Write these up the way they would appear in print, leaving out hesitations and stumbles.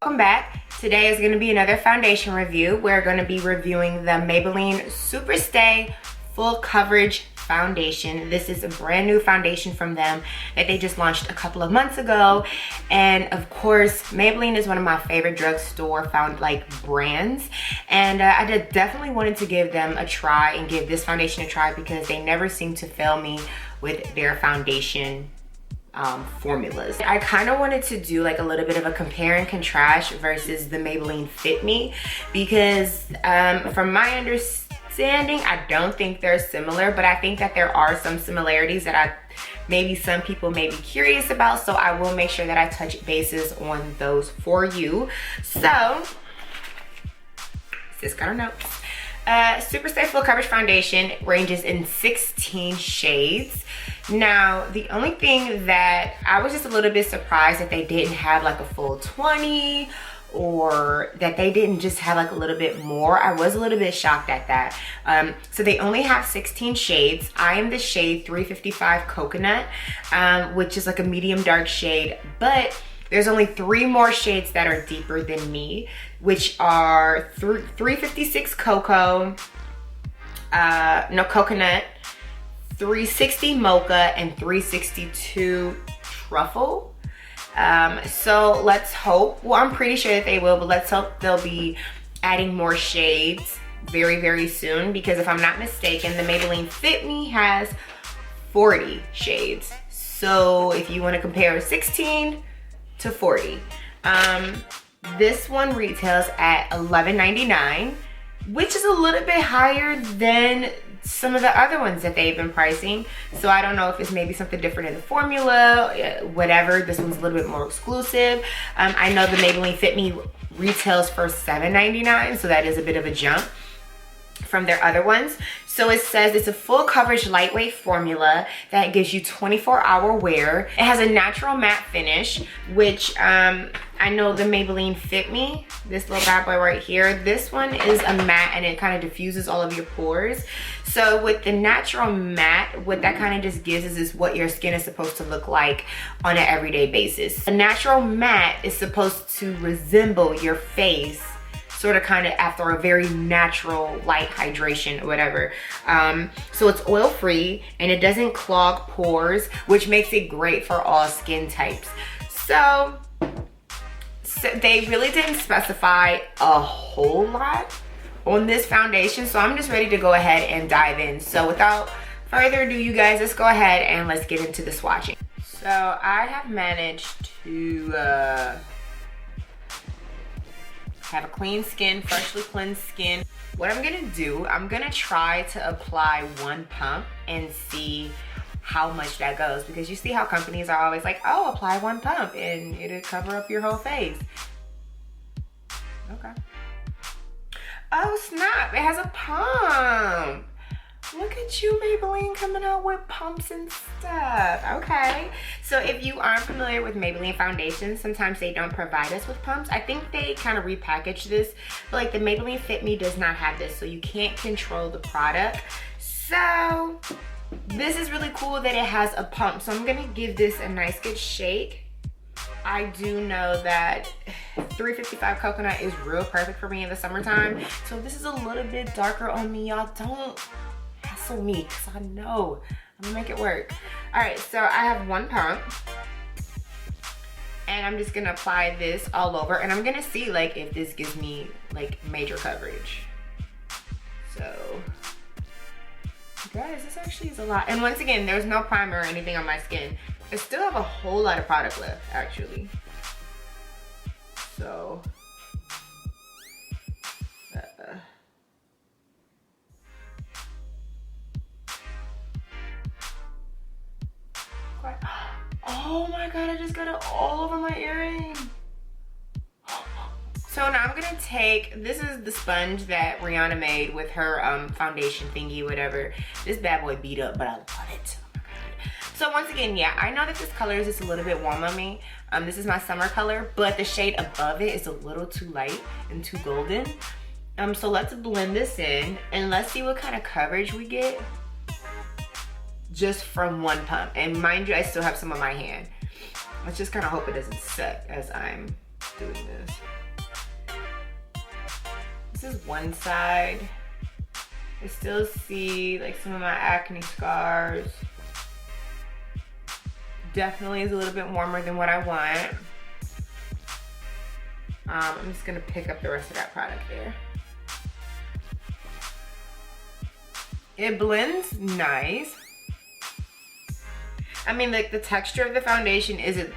welcome back. Today is going to be another foundation review. We're going to be reviewing the Maybelline Superstay Full Coverage Foundation. This is a brand new foundation from them that they just launched a couple of months ago. And of course, Maybelline is one of my favorite drugstore brands. And I definitely wanted to give them a try and give this foundation a try because they never seem to fail me with their foundation formulas. I kind of wanted to do like a little bit of a compare and contrast versus the Maybelline Fit Me because from my understanding, I don't think they're similar, but I think that there are some similarities that maybe some people may be curious about, so I will make sure that I touch bases on those for you. So, sis got her notes. Superstay Full Coverage Foundation ranges in 16 shades. Now, the only thing that I was just a little bit surprised that they didn't have like a full 20 or that they didn't just have like a little bit more. I was a little bit shocked at that. So they only have 16 shades. I am the shade 355 Coconut, which is like a medium dark shade, but there's only 3 more shades that are deeper than me, which are 356 Coconut, 360 Mocha, and 362 Truffle. So let's hope, well, I'm pretty sure that they will, but let's hope they'll be adding more shades very, very soon, because if I'm not mistaken, the Maybelline Fit Me has 40 shades. So if you want to compare 16 to 40, this one retails at $11.99, which is a little bit higher than some of the other ones that they've been pricing. So I don't know if it's maybe something different in the formula, whatever. This one's a little bit more exclusive. I know the Maybelline Fit Me retails for $7.99, so that is a bit of a jump from their other ones. So it says it's a full coverage lightweight formula that gives you 24-hour wear. It has a natural matte finish, which I know the Maybelline Fit Me, this little bad boy right here, this one is a matte and it kind of diffuses all of your pores. So with the natural matte, what that kind of just gives is what your skin is supposed to look like on an everyday basis. A natural matte is supposed to resemble your face sort of kind of after a very natural light hydration or whatever. So it's oil free and it doesn't clog pores, which makes it great for all skin types. So they really didn't specify a whole lot on this foundation, so I'm just ready to go ahead and dive in. So without further ado, you guys, let's go ahead and let's get into the swatching. So I have managed to have a clean skin, freshly cleansed skin. What I'm gonna do, I'm gonna try to apply one pump and see how much that goes, because you see how companies are always like, oh, apply one pump and it'll cover up your whole face. Okay. Oh snap, it has a pump. Look at you, Maybelline, coming out with pumps and stuff. Okay, so if you aren't familiar with Maybelline foundations, sometimes they don't provide us with pumps. I think they kind of repackaged this, but like the Maybelline Fit Me does not have this, so you can't control the product. So this is really cool that it has a pump. So I'm gonna give this a nice good shake. I do know that 355 Coconut is real perfect for me in the summertime. So if this is a little bit darker on me, y'all don't hassle me, because I know I'm gonna make it work. All right, so I have one pump and I'm just gonna apply this all over, and I'm gonna see like if this gives me like major coverage. So guys, this actually is a lot. And once again, there's no primer or anything on my skin. I still have a whole lot of product left actually. So oh my god, I just got it all over my earring. So now I'm gonna take, this is the sponge that Rihanna made with her foundation thingy, whatever. This bad boy beat up, but I love it. Oh my god. So once again, yeah, I know that this color is just a little bit warm on me. This is my summer color, but the shade above it is a little too light and too golden. So let's blend this in and let's see what kind of coverage we get just from one pump. And mind you, I still have some on my hand. Let's just kind of hope it doesn't suck as I'm doing this. This is one side. I still see like some of my acne scars. Definitely is a little bit warmer than what I want. I'm just gonna pick up the rest of that product there. It blends nice. I mean, like the texture of the foundation isn't,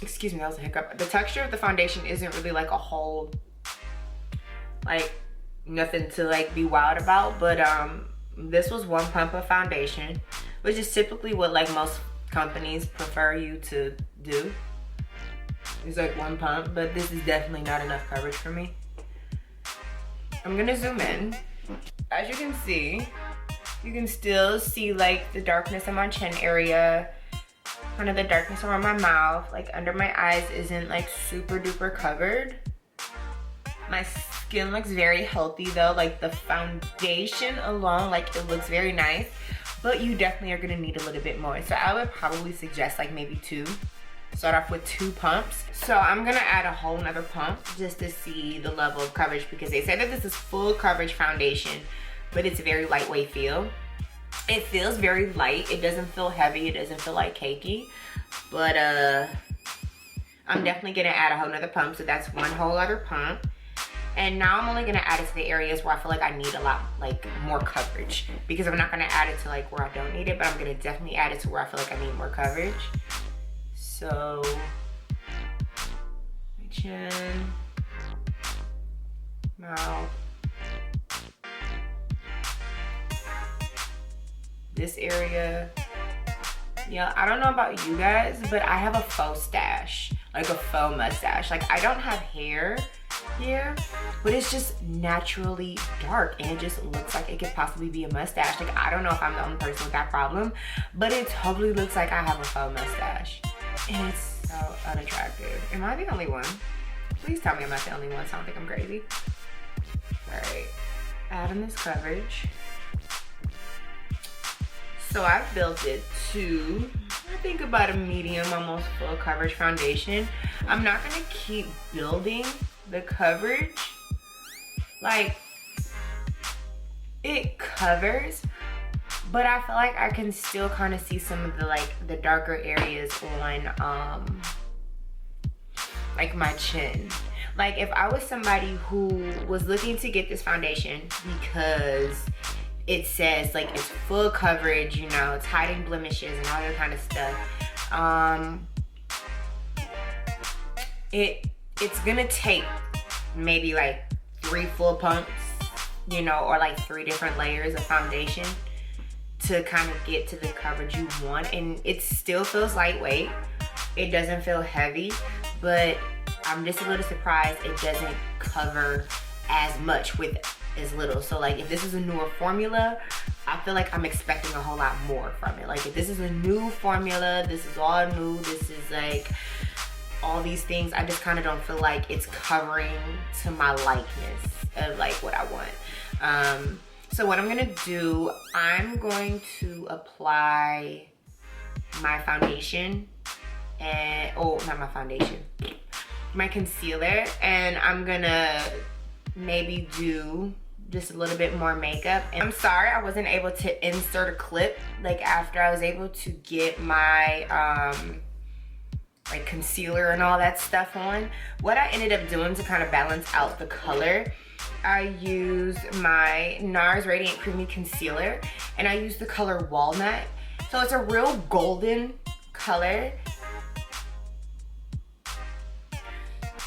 excuse me, that was a hiccup. The texture of the foundation isn't really like a whole, like nothing to like be wild about, but this was one pump of foundation, which is typically what like most companies prefer you to do. It's like one pump, but this is definitely not enough coverage for me. I'm gonna zoom in. As you can see, you can still see like the darkness in my chin area, kind of the darkness around my mouth, like under my eyes isn't like super duper covered. My skin looks very healthy though, like the foundation alone, like it looks very nice, but you definitely are gonna need a little bit more. So I would probably suggest like maybe 2. Start off with 2 pumps. So I'm gonna add a whole nother pump just to see the level of coverage, because they say that this is full coverage foundation, but it's a very lightweight feel. It feels very light. It doesn't feel heavy. It doesn't feel like cakey, but I'm definitely gonna add a whole nother pump. So that's one whole other pump. And now I'm only gonna add it to the areas where I feel like I need a lot, like more coverage, because I'm not gonna add it to like where I don't need it, but I'm gonna definitely add it to where I feel like I need more coverage. So, my chin, mouth, this area. Yeah, I don't know about you guys, but I have a faux stash, like a faux mustache. Like I don't have hair here, but it's just naturally dark and it just looks like it could possibly be a mustache. Like I don't know if I'm the only person with that problem, but it totally looks like I have a faux mustache. And it's so unattractive. Am I the only one? Please tell me I'm not the only one so I don't think I'm crazy. Alright, adding this coverage. So I've built it to, I think about a medium, almost full coverage foundation. I'm not gonna keep building the coverage. Like, it covers, but I feel like I can still kind of see some of the like the darker areas on like my chin. Like if I was somebody who was looking to get this foundation because it says like it's full coverage, you know, it's hiding blemishes and all that kind of stuff, it's gonna take maybe like 3 full pumps, you know, or like 3 different layers of foundation to kind of get to the coverage you want. And it still feels lightweight, it doesn't feel heavy, but I'm just a little surprised it doesn't cover as much with as little. So like if this is a newer formula, I feel like I'm expecting a whole lot more from it. Like if this is a new formula, this is all new, this is like all these things, I just kind of don't feel like it's covering to my likeness of like what I want. So what I'm gonna do, I'm going to apply my foundation and, oh, not my foundation, my concealer, and I'm gonna maybe do just a little bit more makeup. And I'm sorry I wasn't able to insert a clip like after I was able to get my like concealer and all that stuff on. What I ended up doing to kind of balance out the color, I used my NARS Radiant Creamy Concealer and I used the color Walnut. So it's a real golden color.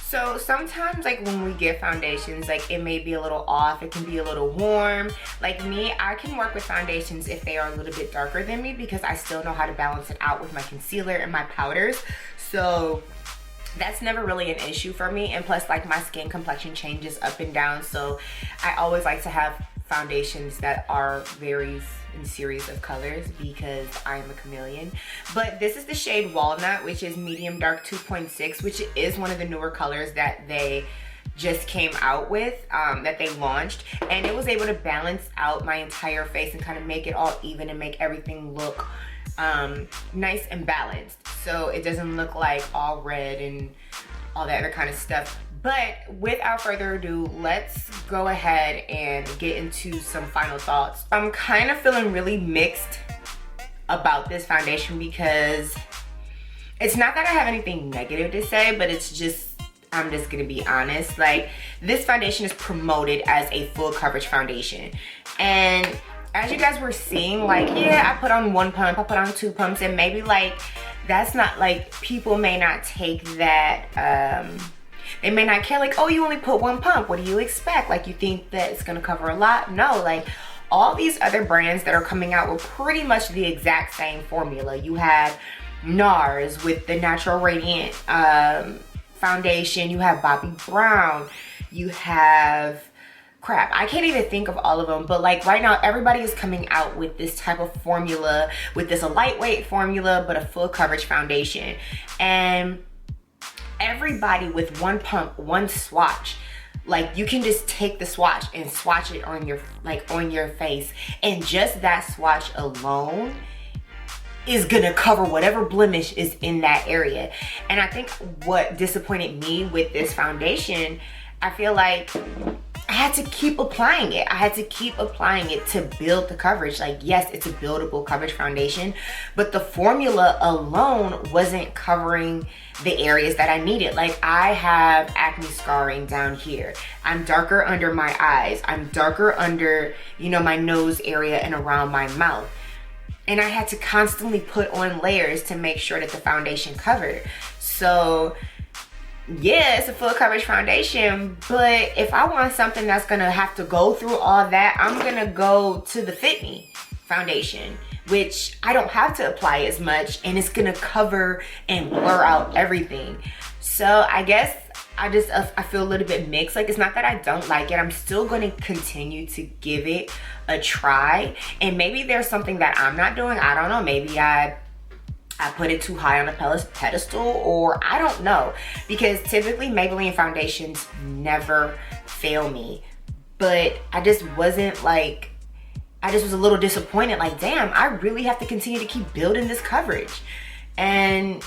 So sometimes like when we get foundations, like it may be a little off, it can be a little warm. Like me, I can work with foundations if they are a little bit darker than me because I still know how to balance it out with my concealer and my powders. So that's never really an issue for me. And plus like my skin complexion changes up and down. So I always like to have foundations that are varies in series of colors because I am a chameleon. But this is the shade Walnut, which is medium dark 2.6, which is one of the newer colors that they just came out with, that they launched, and it was able to balance out my entire face and kind of make it all even and make everything look nice and balanced, so it doesn't look like all red and all that other kind of stuff. But without further ado, let's go ahead and get into some final thoughts. I'm kind of feeling really mixed about this foundation because it's not that I have anything negative to say, but it's just, I'm just gonna be honest. Like, this foundation is promoted as a full coverage foundation. And as you guys were seeing, like, yeah, I put on 1 pump, I put on 2 pumps, and maybe like, that's not like, people may not take that, they may not care, like, oh, you only put 1 pump, what do you expect? Like, you think that it's gonna cover a lot? No, like, all these other brands that are coming out with pretty much the exact same formula. You have NARS with the Natural Radiant foundation. You have Bobbi Brown. You have, crap, I can't even think of all of them. But like right now, everybody is coming out with this type of formula, with this lightweight formula, but a full coverage foundation. And everybody with 1 pump, 1 swatch. Like, you can just take the swatch and swatch it on your, like, on your face. And just that swatch alone is gonna cover whatever blemish is in that area. And I think what disappointed me with this foundation, I feel like I had to keep applying it. I had to keep applying it to build the coverage. Like, yes, it's a buildable coverage foundation, but the formula alone wasn't covering the areas that I needed. Like, I have acne scarring down here. I'm darker under my eyes. I'm darker under, you know, my nose area and around my mouth. And I had to constantly put on layers to make sure that the foundation covered. So yeah, it's a full coverage foundation, but if I want something that's gonna have to go through all that, I'm gonna go to the Fit Me foundation, which I don't have to apply as much, and it's gonna cover and blur out everything. So I guess I feel a little bit mixed. Like, it's not that I don't like it. I'm still going to continue to give it a try. And maybe there's something that I'm not doing. I don't know. Maybe I put it too high on a pedestal, or I don't know. Because typically Maybelline foundations never fail me. But I just wasn't like, I just was a little disappointed. Like, damn, I really have to continue to keep building this coverage. And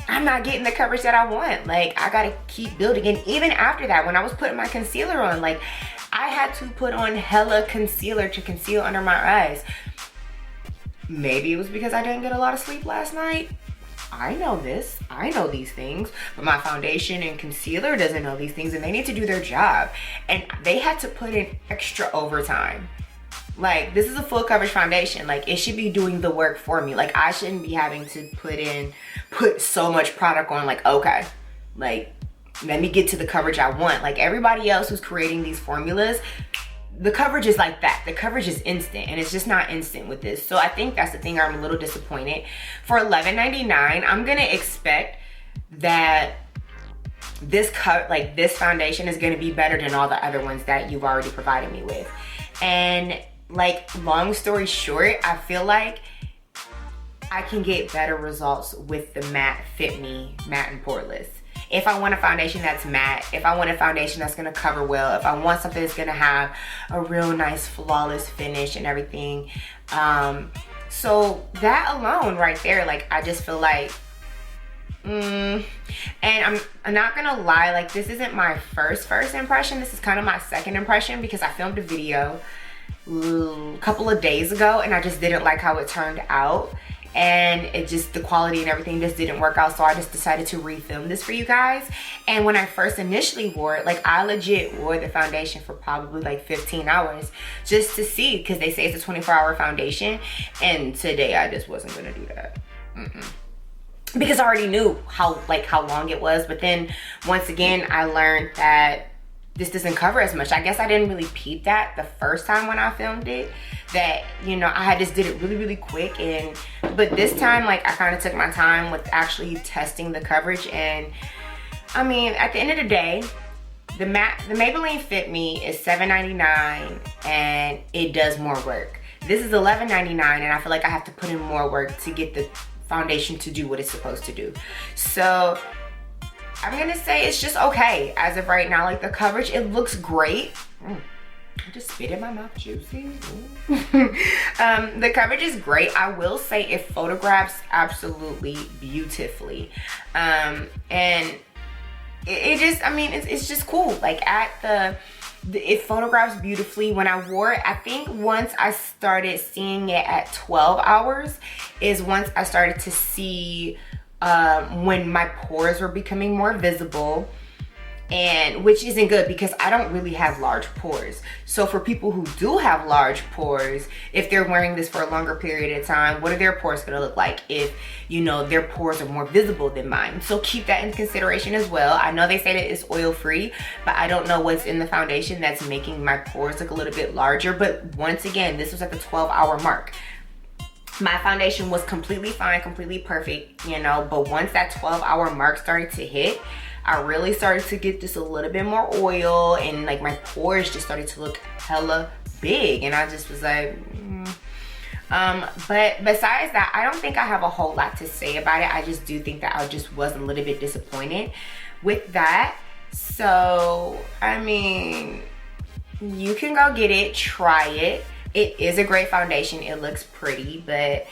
I'm not getting the coverage that I want. Like, I gotta keep building. And even after that, when I was putting my concealer on, like, I had to put on hella concealer to conceal under my eyes. Maybe it was because I didn't get a lot of sleep last night. I know this. I know these things. But my foundation and concealer doesn't know these things, and they need to do their job. And they had to put in extra overtime. Like, this is a full coverage foundation. Like, it should be doing the work for me. Like, I shouldn't be having to put so much product on. Like, okay, like, let me get to the coverage I want. Like, everybody else who's creating these formulas, the coverage is like that. The coverage is instant, and it's just not instant with this. So I think that's the thing I'm a little disappointed. For $11.99, I'm gonna expect that this foundation is gonna be better than all the other ones that you've already provided me with. And like, long story short, I feel like I can get better results with the matte Fit Me matte and poreless. If I want a foundation that's matte, if I want a foundation that's gonna cover well, if I want something that's gonna have a real nice flawless finish and everything. So that alone right there, like, I just feel like, and I'm not gonna lie, like, this isn't my first impression. This is kind of my second impression, because I filmed a video a couple of days ago and I just didn't like how it turned out, and it just, the quality and everything just didn't work out. So I just decided to refilm this for you guys. And when I first initially wore it, like, I legit wore the foundation for probably like 15 hours just to see, because they say it's a 24-hour foundation, and today I just wasn't gonna do that. Because I already knew how long it was. But then once again, I learned that this doesn't cover as much. I guess I didn't really peep that the first time when I filmed it, that, you know, I just did it really quick. But this time, like, I kind of took my time with actually testing the coverage. And I mean, at the end of the day, the Maybelline Fit Me is $7.99 and it does more work. This is $11.99 and I feel like I have to put in more work to get the foundation to do what it's supposed to do. So I'm gonna say it's just okay as of right now. Like, the coverage, it looks great. I just spit in my mouth, juicy. The coverage is great. I will say it photographs absolutely beautifully. And it just, I mean, it's just cool. Like it photographs beautifully. When I wore it, I think once I started seeing it at 12 hours is once I started to see when my pores were becoming more visible, and which isn't good because I don't really have large pores. So for people who do have large pores, if they're wearing this for a longer period of time, what are their pores gonna look like if, you know, their pores are more visible than mine? So keep that in consideration as well. I know they say that it's oil free, but I don't know what's in the foundation that's making my pores look a little bit larger. But once again, this was at the 12-hour mark. My foundation was completely fine, completely perfect, you know, but once that 12-hour mark started to hit, I really started to get just a little bit more oil, and like my pores just started to look hella big, and I just was like, but besides that, I don't think I have a whole lot to say about it. I just do think that I just was a little bit disappointed with that. So, I mean, you can go get it, try it. It is a great foundation. It looks pretty, but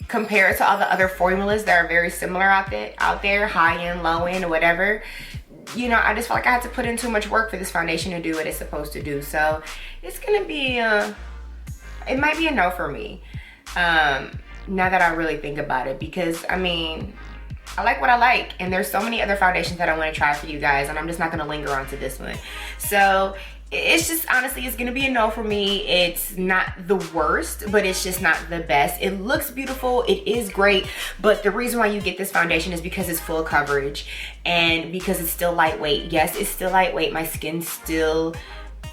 compared to all the other formulas that are very similar out there, high end, low end, whatever, you know, I just felt like I had to put in too much work for this foundation to do what it's supposed to do. So it's gonna be it might be a no for me, now that I really think about it, because I mean, I like what I like, and there's so many other foundations that I want to try for you guys, and I'm just not gonna linger on to this one. So it's just, honestly, it's gonna be a no for me. It's not the worst, but it's just not the best. It looks beautiful, it is great, but the reason why you get this foundation is because it's full coverage and because it's still lightweight. Yes, it's still lightweight. My skin still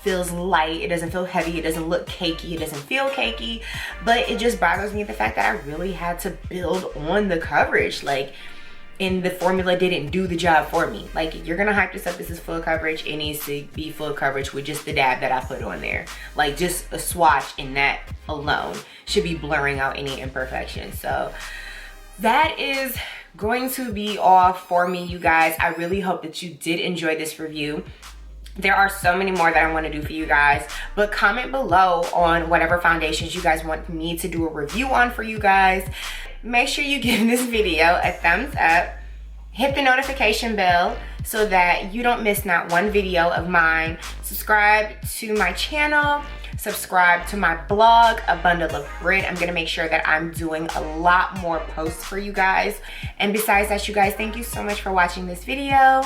feels light. It doesn't feel heavy. It doesn't look cakey. It doesn't feel cakey, but it just bothers me the fact that I really had to build on the coverage. Like, and the formula didn't do the job for me. Like, you're gonna hype this up, this is full coverage, it needs to be full coverage with just the dab that I put on there. Like, just a swatch in that alone should be blurring out any imperfections. So that is going to be all for me, you guys. I really hope that you did enjoy this review. There are so many more that I want to do for you guys, but comment below on whatever foundations you guys want me to do a review on for you guys. Make sure you give this video a thumbs up, hit the notification bell so that you don't miss not one video of mine. Subscribe to my channel, subscribe to my blog, A Bundle of Brit. I'm gonna make sure that I'm doing a lot more posts for you guys. And besides that, you guys, thank you so much for watching this video.